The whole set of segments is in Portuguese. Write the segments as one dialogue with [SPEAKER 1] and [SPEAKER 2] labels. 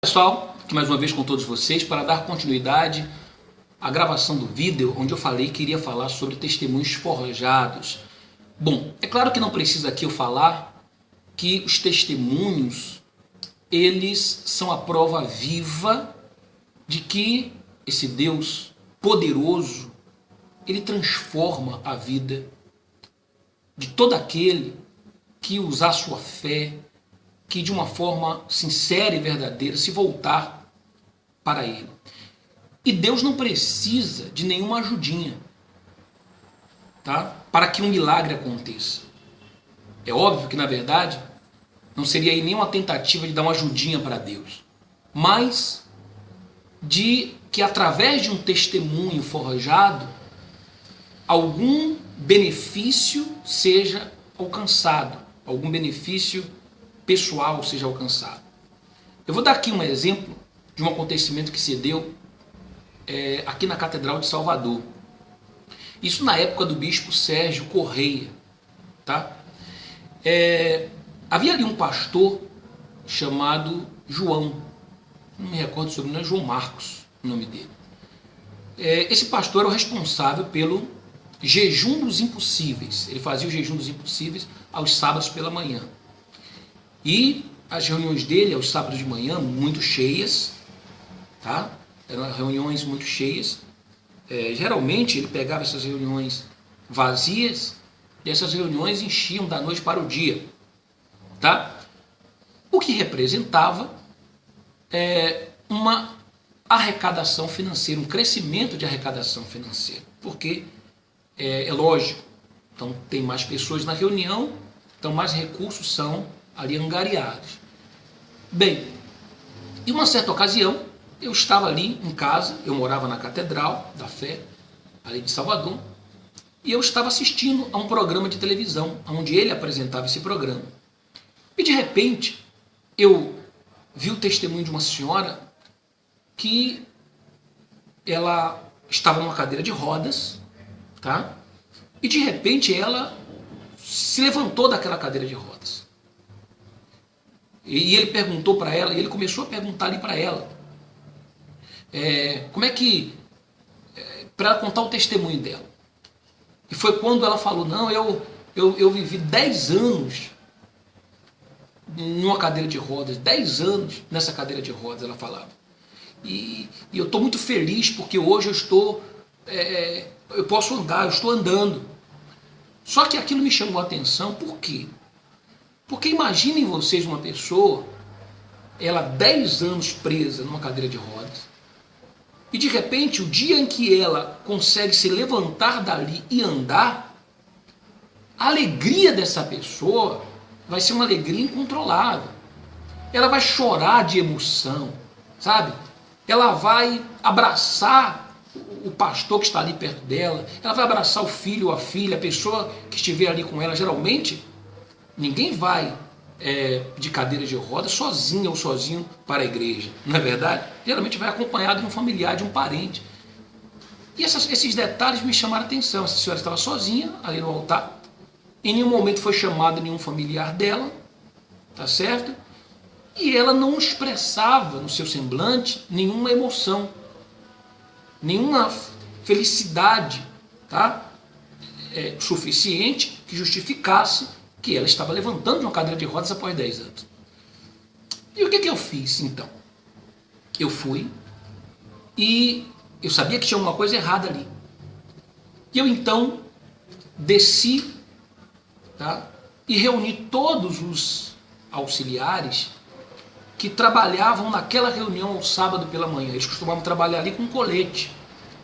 [SPEAKER 1] Pessoal, aqui mais uma vez com todos vocês para dar continuidade à gravação do vídeo onde eu falei que iria falar sobre testemunhos forjados. Bom, é claro que não precisa aqui eu falar que os testemunhos, eles são a prova viva de que esse Deus poderoso, ele transforma a vida de todo aquele que usar sua fé, que de uma forma sincera e verdadeira se voltar para Ele. E Deus não precisa de nenhuma ajudinha, tá? Para que um milagre aconteça. É óbvio que, na verdade, não seria aí nenhuma tentativa de dar uma ajudinha para Deus, mas de que através de um testemunho forjado, algum benefício seja alcançado, algum benefício pessoal seja alcançado. Eu vou dar aqui um exemplo de um acontecimento que se deu aqui na Catedral de Salvador. Isso na época do bispo Sérgio Correia. Tá? Havia ali um pastor chamado João, não me recordo sobre o nome, João Marcos, o nome dele. Esse pastor era o responsável pelo jejum dos impossíveis. Ele fazia o jejum dos impossíveis aos sábados pela manhã. E as reuniões dele, aos sábados de manhã, muito cheias, tá? Eram reuniões muito cheias. Geralmente ele pegava essas reuniões vazias e essas reuniões enchiam da noite para o dia, tá? O que representava uma arrecadação financeira, um crescimento de arrecadação financeira, porque é lógico, então tem mais pessoas na reunião, então mais recursos são ali angariados. Bem, em uma certa ocasião, eu estava ali em casa, eu morava na Catedral da Fé, ali de Salvador, e eu estava assistindo a um programa de televisão, onde ele apresentava esse programa. E de repente, eu vi o testemunho de uma senhora que ela estava numa cadeira de rodas, tá? E de repente ela se levantou daquela cadeira de rodas. E ele perguntou para ela, e ele começou a perguntar ali para ela, como é que, para ela contar o testemunho dela. E foi quando ela falou, não, eu vivi 10 anos numa cadeira de rodas, 10 anos nessa cadeira de rodas, ela falava. E eu estou muito feliz porque hoje eu posso andar, eu estou andando. Só que aquilo me chamou a atenção, por quê? Porque imaginem vocês uma pessoa, ela 10 anos presa numa cadeira de rodas, e de repente o dia em que ela consegue se levantar dali e andar, a alegria dessa pessoa vai ser uma alegria incontrolável. Ela vai chorar de emoção, sabe? Ela vai abraçar o pastor que está ali perto dela, ela vai abraçar o filho ou a filha, a pessoa que estiver ali com ela. Geralmente, ninguém vai de cadeira de rodas sozinha ou sozinho para a igreja, não é verdade? Geralmente vai acompanhado de um familiar, de um parente. E esses detalhes me chamaram a atenção. Essa senhora estava sozinha ali no altar, em nenhum momento foi chamado nenhum familiar dela, tá certo? E ela não expressava no seu semblante nenhuma emoção, nenhuma felicidade, tá? Suficiente que justificasse que ela estava levantando de uma cadeira de rodas após 10 anos. E o que eu fiz então? Eu fui e eu sabia que tinha alguma coisa errada ali. E eu então desci, tá? E reuni todos os auxiliares que trabalhavam naquela reunião ao sábado pela manhã. Eles costumavam trabalhar ali com colete.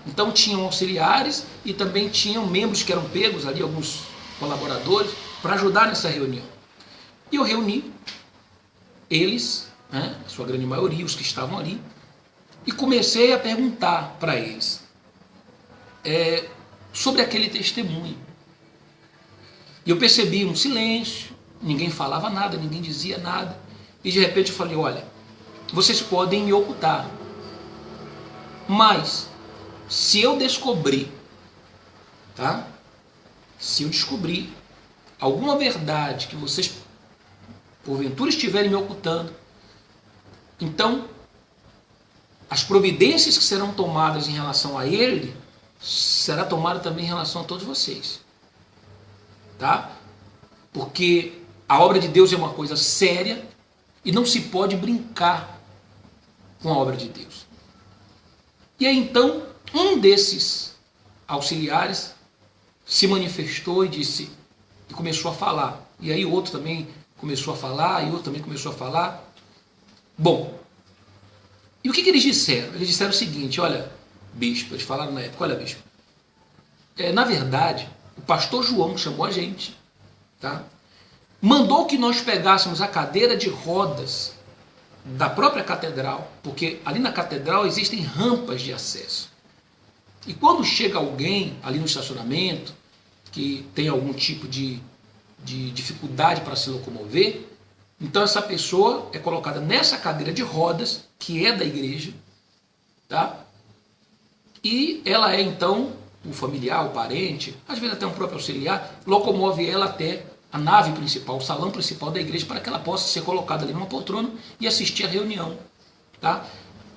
[SPEAKER 1] Então tinham auxiliares e também tinham membros que eram pegos ali, alguns colaboradores, para ajudar nessa reunião. E eu reuni eles, né, a sua grande maioria, os que estavam ali, e comecei a perguntar para eles sobre aquele testemunho. E eu percebi um silêncio, ninguém falava nada, ninguém dizia nada, e de repente eu falei, olha, vocês podem me ocultar, mas se eu descobrir, tá? Se eu descobrir alguma verdade que vocês porventura estiverem me ocultando, então as providências que serão tomadas em relação a ele, será tomada também em relação a todos vocês. Tá? Porque a obra de Deus é uma coisa séria e não se pode brincar com a obra de Deus. E aí então, um desses auxiliares se manifestou e disse, e começou a falar. E aí outro também começou a falar, e outro também começou a falar. Bom, e o que eles disseram? Eles disseram o seguinte, olha, bispo, eles falaram na época, olha, bispo, na verdade, o pastor João chamou a gente, tá? Mandou que nós pegássemos a cadeira de rodas da própria catedral, porque ali na catedral existem rampas de acesso. E quando chega alguém ali no estacionamento, que tem algum tipo de dificuldade para se locomover, então essa pessoa é colocada nessa cadeira de rodas, que é da igreja, tá? E ela é então o familiar, o parente, às vezes até um próprio auxiliar, locomove ela até a nave principal, o salão principal da igreja, para que ela possa ser colocada ali numa poltrona e assistir a reunião. Tá?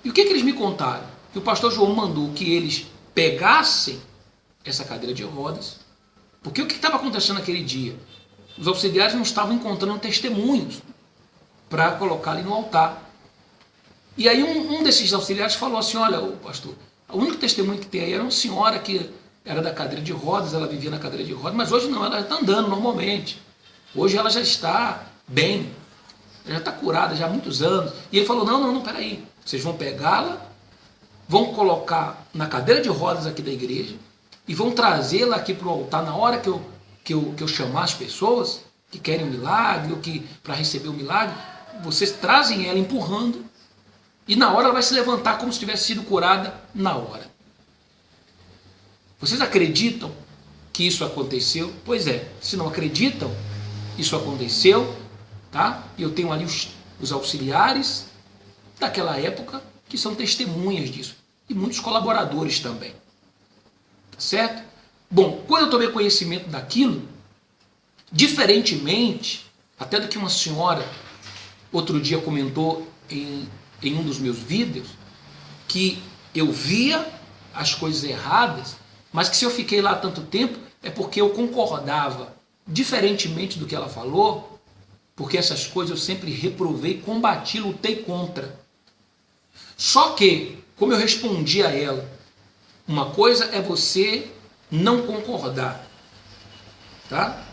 [SPEAKER 1] E o que eles me contaram? Que o pastor João mandou que eles pegassem essa cadeira de rodas, porque o que estava acontecendo naquele dia? Os auxiliares não estavam encontrando testemunhos para colocar ali no altar. E aí um desses auxiliares falou assim, olha, pastor, o único testemunho que tem aí era uma senhora que era da cadeira de rodas, ela vivia na cadeira de rodas, mas hoje não, ela está andando normalmente. Hoje ela já está bem, ela já está curada já há muitos anos. E ele falou, não, peraí, vocês vão pegá-la, vão colocar na cadeira de rodas aqui da igreja e vão trazê-la aqui para o altar na hora que eu chamar as pessoas que querem um milagre ou que para receber o milagre, vocês trazem ela empurrando e na hora ela vai se levantar como se tivesse sido curada na hora. Vocês acreditam que isso aconteceu? Pois é, se não acreditam, isso aconteceu, tá? E eu tenho ali os auxiliares daquela época que são testemunhas disso. E muitos colaboradores também. Tá certo? Bom, quando eu tomei conhecimento daquilo, diferentemente, até do que uma senhora outro dia comentou em um dos meus vídeos, que eu via as coisas erradas, mas que se eu fiquei lá tanto tempo é porque eu concordava, diferentemente do que ela falou, porque essas coisas eu sempre reprovei, combati, lutei contra. Só que, como eu respondi a ela, uma coisa é você não concordar, tá?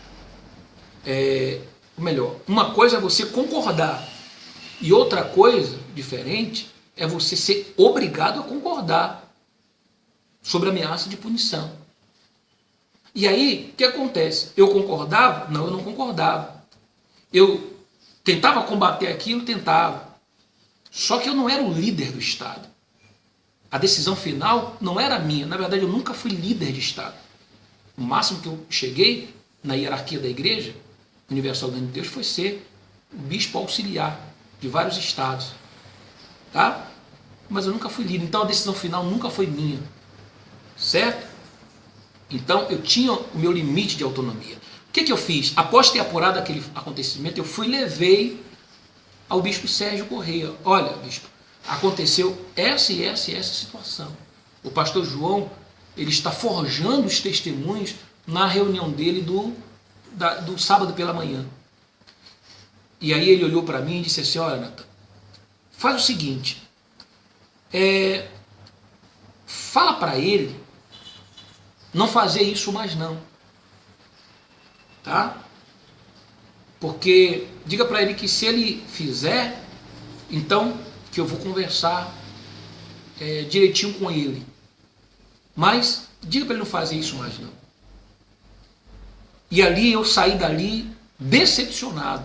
[SPEAKER 1] Melhor, uma coisa é você concordar e outra coisa, diferente, é você ser obrigado a concordar sobre ameaça de punição. E aí, o que acontece? Eu concordava? Não, eu não concordava. Eu tentava combater aquilo? Tentava. Só que eu não era o líder do Estado. A decisão final não era minha. Na verdade, eu nunca fui líder de Estado. O máximo que eu cheguei na hierarquia da Igreja Universal de Deus foi ser o bispo auxiliar de vários estados. Tá? Mas eu nunca fui líder. Então, a decisão final nunca foi minha. Certo? Então eu tinha o meu limite de autonomia. O que eu fiz? Após ter apurado aquele acontecimento, eu fui e levei ao bispo Sérgio Correia. Olha, bispo, aconteceu essa e essa e essa situação. O pastor João, ele está forjando os testemunhos na reunião dele do sábado pela manhã. E aí ele olhou para mim e disse assim, olha, Natan, faz o seguinte, fala para ele não fazer isso mais não, tá? Porque diga para ele que se ele fizer, então que eu vou conversar direitinho com ele, mas diga para ele não fazer isso mais não. E ali eu saí dali decepcionado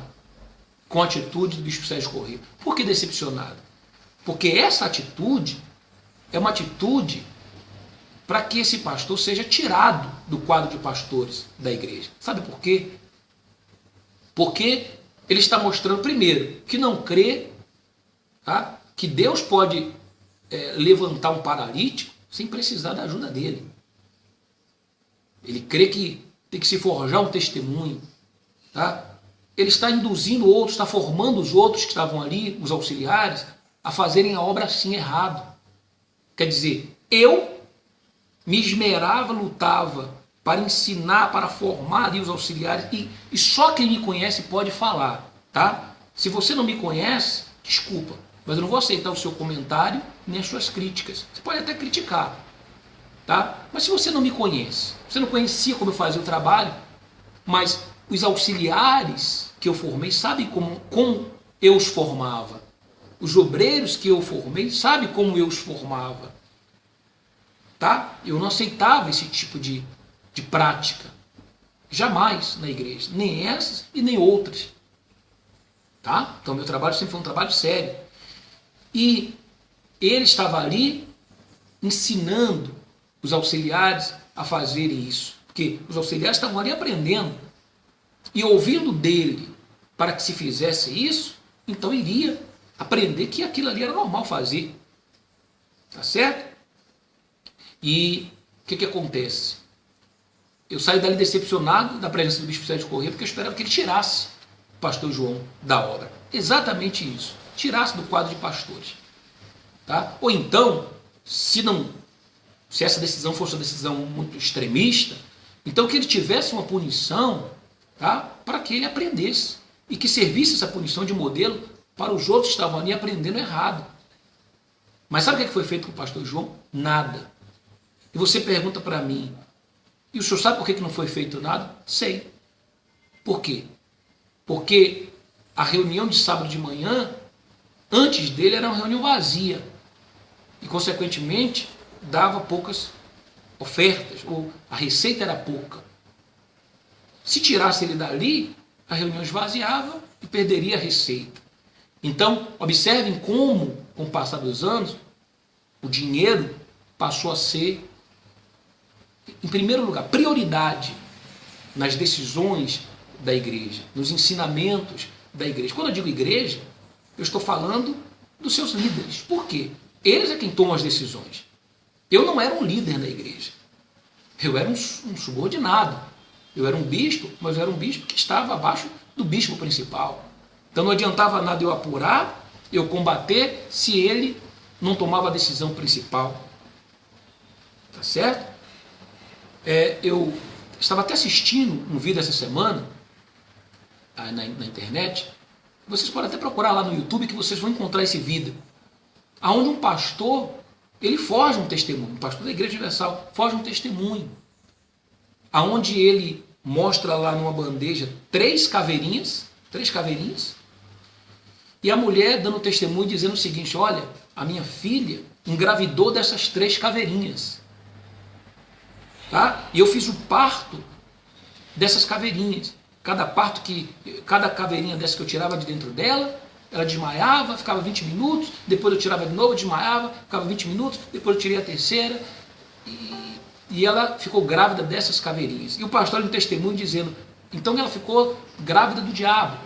[SPEAKER 1] com a atitude do bispo Sérgio Correia. Por que decepcionado? Porque essa atitude é uma atitude para que esse pastor seja tirado do quadro de pastores da igreja. Sabe por quê? Porque ele está mostrando, primeiro, que não crê, tá? Que Deus pode levantar um paralítico sem precisar da ajuda dele. Ele crê que tem que se forjar um testemunho. Tá? Ele está induzindo outros, está formando os outros que estavam ali, os auxiliares, a fazerem a obra assim errado. Quer dizer, eu me esmerava, lutava para ensinar, para formar ali os auxiliares, e só quem me conhece pode falar, tá? Se você não me conhece, desculpa, mas eu não vou aceitar o seu comentário nem as suas críticas. Você pode até criticar, tá? Mas se você não me conhece, você não conhecia como eu fazia o trabalho, mas os auxiliares que eu formei sabem como eu os formava. Os obreiros que eu formei sabem como eu os formava. Tá? Eu não aceitava esse tipo de prática. Jamais na igreja. Nem essas e nem outras. Tá? Então meu trabalho sempre foi um trabalho sério. E ele estava ali ensinando os auxiliares a fazerem isso. Porque os auxiliares estavam ali aprendendo. E ouvindo dele para que se fizesse isso, então iria aprender que aquilo ali era normal fazer. Tá certo? E o que acontece? Eu saí dali decepcionado da presença do bispo Sérgio Corrêa, porque eu esperava que ele tirasse o pastor João da obra. Exatamente isso. Tirasse do quadro de pastores. Tá? Ou então, se essa decisão fosse uma decisão muito extremista, então que ele tivesse uma punição, tá? Para que ele aprendesse. E que servisse essa punição de modelo para os outros que estavam ali aprendendo errado. Mas sabe o que foi feito com o pastor João? Nada. E você pergunta para mim, e o senhor sabe por que não foi feito nada? Sei. Por quê? Porque a reunião de sábado de manhã, antes dele, era uma reunião vazia. E, consequentemente, dava poucas ofertas, ou a receita era pouca. Se tirasse ele dali, a reunião esvaziava e perderia a receita. Então, observem como, com o passar dos anos, o dinheiro passou a ser, em primeiro lugar, prioridade nas decisões da igreja, nos ensinamentos da igreja. Quando eu digo igreja, eu estou falando dos seus líderes. Por quê? Eles é quem tomam as decisões. Eu não era um líder na igreja. Eu era um subordinado. Eu era um bispo, mas eu era um bispo que estava abaixo do bispo principal. Então não adiantava nada eu apurar, eu combater, se ele não tomava a decisão principal. Tá certo? Eu estava até assistindo um vídeo essa semana, na internet. Vocês podem até procurar lá no YouTube que vocês vão encontrar esse vídeo. Onde um pastor, ele forja um testemunho. Um pastor da Igreja Universal forja um testemunho. Onde ele mostra lá numa bandeja três caveirinhas, e a mulher dando testemunho dizendo o seguinte: olha, a minha filha engravidou dessas 3 caveirinhas. Tá? E eu fiz o parto dessas caveirinhas. Cada caveirinha dessa que eu tirava de dentro dela, ela desmaiava, ficava 20 minutos, depois eu tirava de novo, desmaiava, ficava 20 minutos, depois eu tirei a terceira, e ela ficou grávida dessas caveirinhas. E o pastor em testemunho dizendo, então ela ficou grávida do diabo.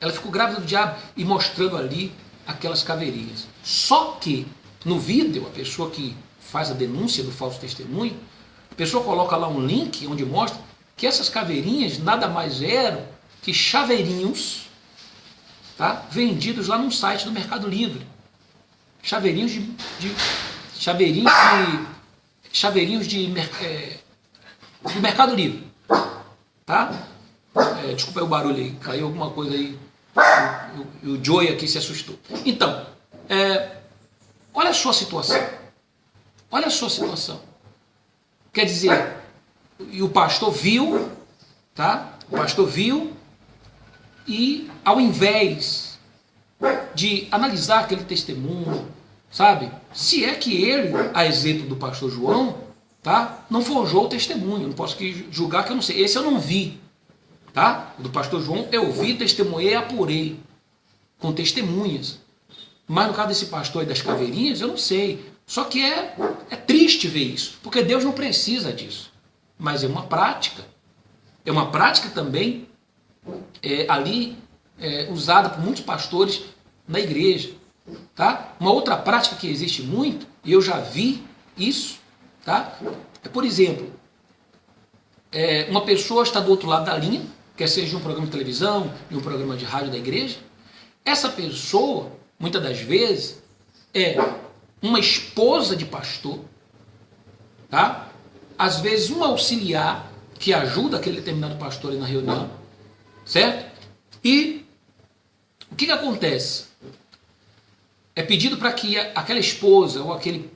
[SPEAKER 1] Ela ficou grávida do diabo, e mostrando ali aquelas caveirinhas. Só que no vídeo, a pessoa que faz a denúncia do falso testemunho, a pessoa coloca lá um link onde mostra que essas caveirinhas nada mais eram que chaveirinhos, tá? Vendidos lá num site do Mercado Livre. Chaveirinhos do Mercado Livre. Tá? Desculpa aí o barulho aí, caiu alguma coisa aí, o Joey aqui se assustou. Então, olha a sua situação. Olha a sua situação. Quer dizer, e o pastor viu, tá? O pastor viu, e ao invés de analisar aquele testemunho, sabe? Se é que ele, a exemplo do pastor João, tá? Não forjou o testemunho, eu não posso julgar que eu não sei. Esse eu não vi, tá? O do pastor João eu vi, testemunhei e apurei com testemunhas. Mas no caso desse pastor e das caveirinhas, eu não sei. Só que é triste ver isso, porque Deus não precisa disso. Mas é uma prática. É uma prática também ali usada por muitos pastores na igreja. Tá? Uma outra prática que existe muito, e eu já vi isso, tá? Por exemplo, uma pessoa está do outro lado da linha, quer seja de um programa de televisão, de um programa de rádio da igreja. Essa pessoa, muitas das vezes, uma esposa de pastor, tá? Às vezes um auxiliar que ajuda aquele determinado pastor ali na reunião, certo? E o que acontece? É pedido para que aquela esposa ou aquele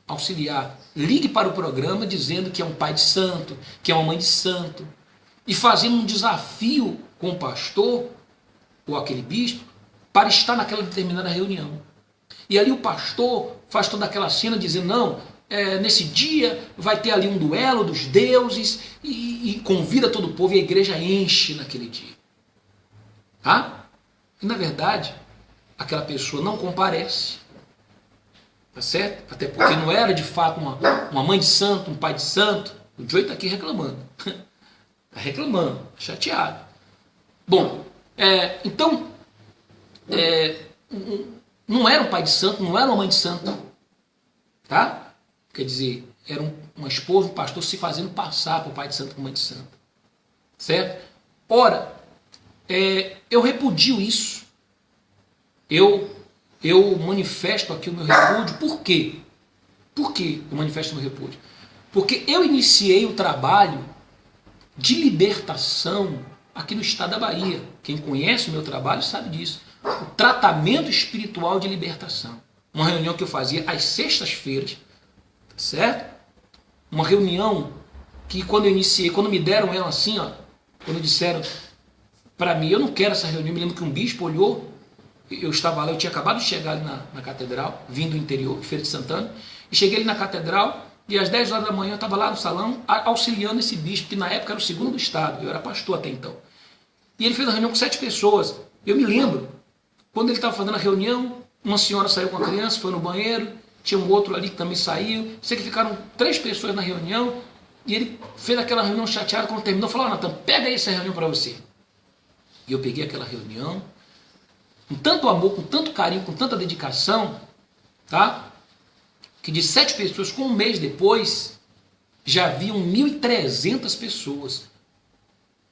[SPEAKER 1] auxiliar ligue para o programa dizendo que é um pai de santo, que é uma mãe de santo, e fazendo um desafio com o pastor ou aquele bispo para estar naquela determinada reunião. E ali o pastor faz toda aquela cena dizendo, não, nesse dia vai ter ali um duelo dos deuses e convida todo o povo e a igreja enche naquele dia. Tá? E na verdade, aquela pessoa não comparece. Tá certo? Até porque não era de fato uma mãe de santo, um pai de santo. O Joey está aqui reclamando. Está reclamando, chateado. Bom, então, não era um pai de santo, não era uma mãe de santo. Tá? Quer dizer, era uma esposa, um pastor se fazendo passar por pai de santo, por mãe de santo. Certo? Ora, eu repudio isso. Eu manifesto aqui o meu repúdio. Por quê? Por que eu manifesto o meu repúdio? Porque eu iniciei o trabalho de libertação aqui no estado da Bahia. Quem conhece o meu trabalho sabe disso. O tratamento espiritual de libertação. Uma reunião que eu fazia às sextas-feiras, certo? Uma reunião que quando eu iniciei, quando me deram ela assim, ó, quando disseram para mim, eu não quero essa reunião, me lembro que um bispo olhou, eu estava lá, eu tinha acabado de chegar ali na catedral, vindo do interior, de Feira de Santana, e cheguei ali na catedral, e às 10 horas da manhã eu estava lá no salão, auxiliando esse bispo, que na época era o segundo do estado, eu era pastor até então. E ele fez uma reunião com 7 pessoas. Eu me lembro, quando ele estava fazendo a reunião, uma senhora saiu com a criança, foi no banheiro, tinha um outro ali que também saiu, sei que ficaram 3 pessoas na reunião, e ele fez aquela reunião chateada, quando terminou, falou, Natan, pega aí essa reunião para você. E eu peguei aquela reunião, com tanto amor, com tanto carinho, com tanta dedicação, tá? Que de 7 pessoas, com um mês depois, já haviam 1.300 pessoas.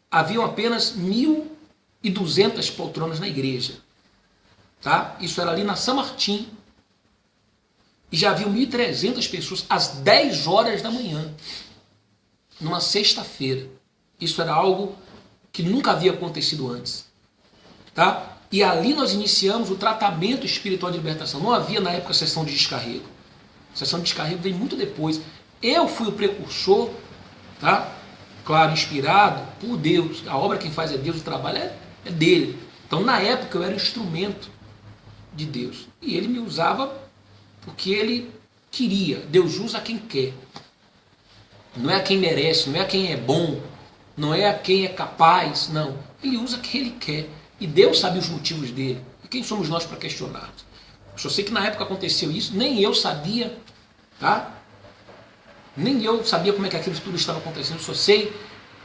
[SPEAKER 1] Haviam apenas 1.200 poltronas na igreja. Tá? Isso era ali na São Martim. E já haviam 1.300 pessoas às 10 horas da manhã, numa sexta-feira. Isso era algo que nunca havia acontecido antes. Tá? E ali nós iniciamos o tratamento espiritual de libertação. Não havia na época sessão de descarrego. A sessão de descarrego veio muito depois. Eu fui o precursor, tá? Claro, inspirado por Deus. A obra quem faz é Deus, o trabalho é dele. Então na época eu era instrumento de Deus. E ele me usava porque ele queria. Deus usa quem quer. Não é a quem merece, não é a quem é bom, não é a quem é capaz, não. Ele usa quem ele quer. E Deus sabe os motivos dele. E quem somos nós para questionar? Eu só sei que na época aconteceu isso, nem eu sabia, tá? Nem eu sabia como é que aquilo tudo estava acontecendo. Só sei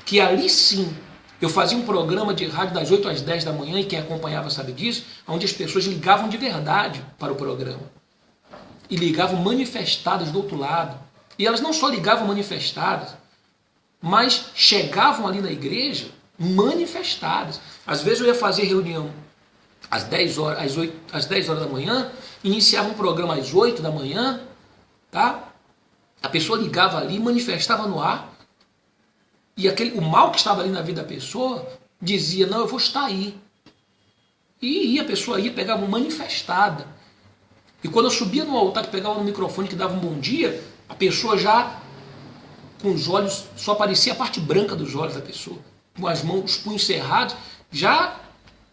[SPEAKER 1] que ali sim, eu fazia um programa de rádio das 8 às 10 da manhã, e quem acompanhava sabe disso, onde as pessoas ligavam de verdade para o programa. E ligavam manifestadas do outro lado. E elas não só ligavam manifestadas, mas chegavam ali na igreja manifestadas. Às vezes eu ia fazer reunião às 10 horas, às 10 horas da manhã, iniciava um programa às 8 da manhã, tá? A pessoa ligava ali, manifestava no ar, e o mal que estava ali na vida da pessoa dizia, não, eu vou estar aí. E a pessoa ia, pegava uma manifestada. E quando eu subia no altar, que pegava no microfone, que dava um bom dia, a pessoa já, com os olhos, só aparecia a parte branca dos olhos da pessoa, com as mãos, os punhos cerrados, já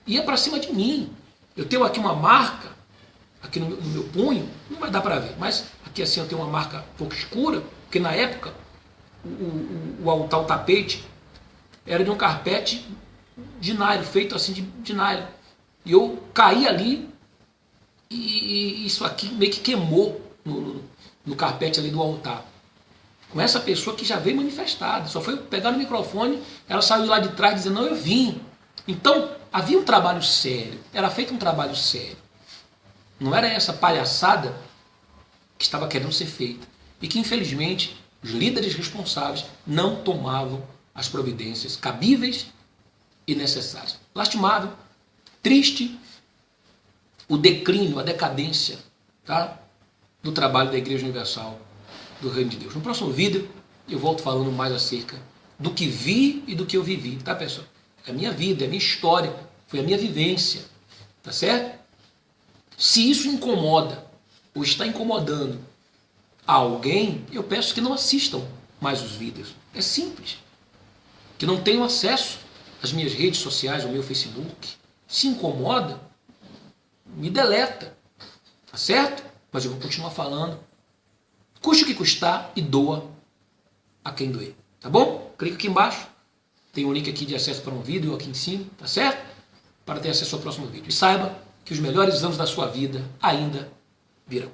[SPEAKER 1] ia para cima de mim. Eu tenho aqui uma marca, aqui no meu punho, não vai dar para ver, mas aqui assim eu tenho uma marca um pouco escura, porque na época o altar, o tapete, era de um carpete de nylon, feito assim de nylon. E eu caí ali e isso aqui meio que queimou no carpete ali do altar. Com essa pessoa que já veio manifestada, só foi pegar no microfone, ela saiu lá de trás dizendo, não, eu vim. Então, havia um trabalho sério, era feito um trabalho sério. Não era essa palhaçada que estava querendo ser feita. E que, infelizmente, os líderes responsáveis não tomavam as providências cabíveis e necessárias. Lastimável, triste, o declínio, a decadência, tá? do trabalho da Igreja Universal do Reino de Deus. No próximo vídeo eu volto falando mais acerca do que vi e do que eu vivi, tá, pessoal? É a minha vida, é a minha história, foi a minha vivência, tá certo? Se isso incomoda ou está incomodando a alguém, eu peço que não assistam mais os vídeos. É simples. Que não tenham acesso às minhas redes sociais, ao meu Facebook. Se incomoda, me deleta, tá certo? Mas eu vou continuar falando. Custe o que custar e doa a quem doer, tá bom? Clica aqui embaixo, tem um link aqui de acesso para um vídeo aqui em cima, tá certo? Para ter acesso ao próximo vídeo. E saiba que os melhores anos da sua vida ainda virão.